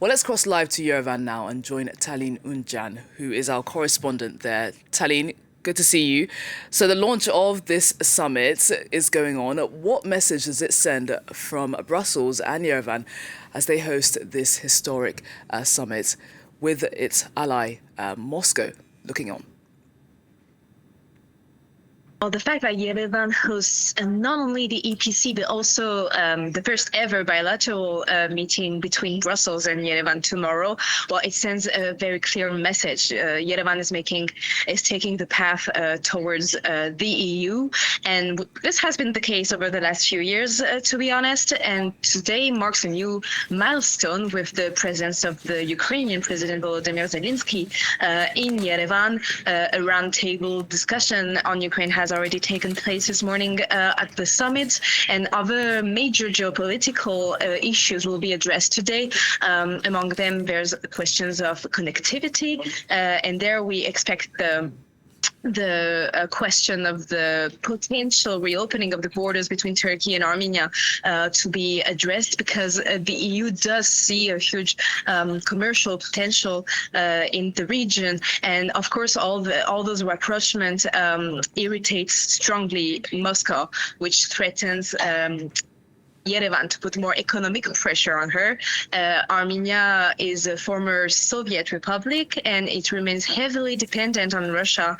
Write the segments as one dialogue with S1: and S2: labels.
S1: Well, let's cross live to Yerevan now and join Taline Oundjian, who is our correspondent there. Taline, good to see you. So the launch of this summit is going on. What message does it send from Brussels and Yerevan as they host this historic summit with its ally Moscow looking on?
S2: Well, the fact that Yerevan hosts not only the EPC, but also the first ever bilateral meeting between Brussels and Yerevan tomorrow, well, it sends a very clear message. Yerevan is taking the path towards the EU, and this has been the case over the last few years, to be honest. And today marks a new milestone with the presence of the Ukrainian President Volodymyr Zelensky in Yerevan. A roundtable discussion on Ukraine has already taken place this morning at the summit, and other major geopolitical issues will be addressed today. Among them, there's questions of connectivity, and there we expect the question of the potential reopening of the borders between Turkey and Armenia to be addressed, because the EU does see a huge commercial potential in the region, and of course all those rapprochements irritates strongly Moscow, which threatens Yerevan to put more economic pressure on her. Armenia is a former Soviet republic, and it remains heavily dependent on Russia,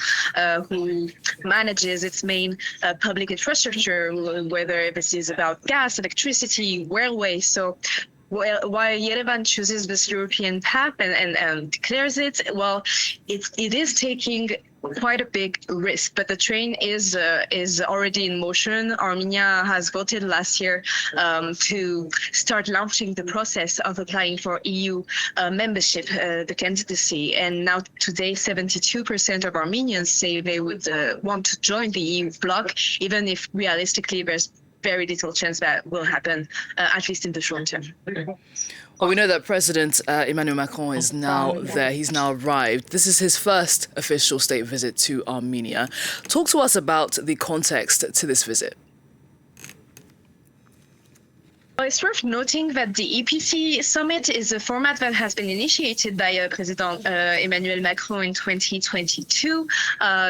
S2: who manages its main public infrastructure, whether this is about gas, electricity, railways. So while Yerevan chooses this European path and declares it, well, it is taking quite a big risk, but the train is already in motion. Armenia has voted last year to start launching the process of applying for EU membership, the candidacy, and now today 72% of Armenians say they would want to join the EU bloc, even if realistically there's very little chance that will happen, at least in the short term.
S1: Well, we know that President Emmanuel Macron is now there. He's now arrived. This is his first official state visit to Armenia. Talk to us about the context to this visit.
S2: Well, it's worth noting that the EPC summit is a format that has been initiated by President Emmanuel Macron in 2022,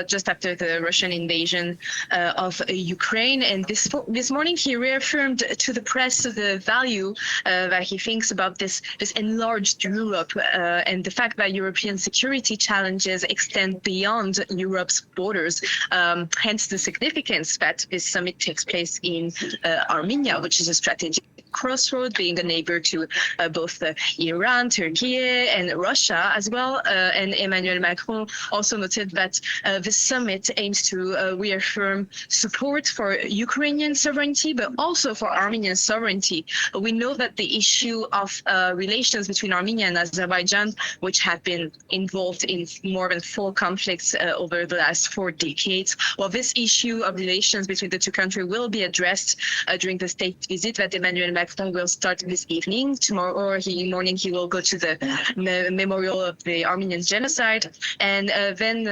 S2: just after the Russian invasion of Ukraine. And this morning, he reaffirmed to the press the value that he thinks about this enlarged Europe, and the fact that European security challenges extend beyond Europe's borders. Hence the significance that this summit takes place in Armenia, which is a strategic crossroad, being a neighbor to both Iran, Turkey, and Russia as well. And Emmanuel Macron also noted that this summit aims to reaffirm support for Ukrainian sovereignty, but also for Armenian sovereignty. We know that the issue of relations between Armenia and Azerbaijan, which have been involved in more than 4 conflicts over the last 4 decades, well, this issue of relations between the two countries will be addressed during the state visit that Emmanuel Macron will start this evening. Tomorrow morning he will go to the memorial of the Armenian genocide, and then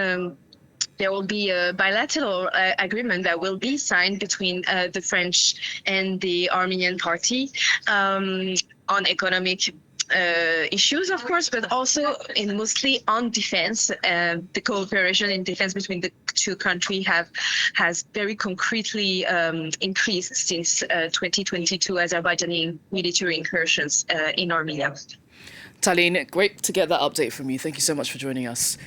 S2: there will be a bilateral agreement that will be signed between the French and the Armenian party on economic issues, of course, but also mostly on defense. The cooperation in defense between the two countries has very concretely increased since 2022 Azerbaijani military incursions in Armenia.
S1: Taline, great to get that update from you. Thank you so much for joining us.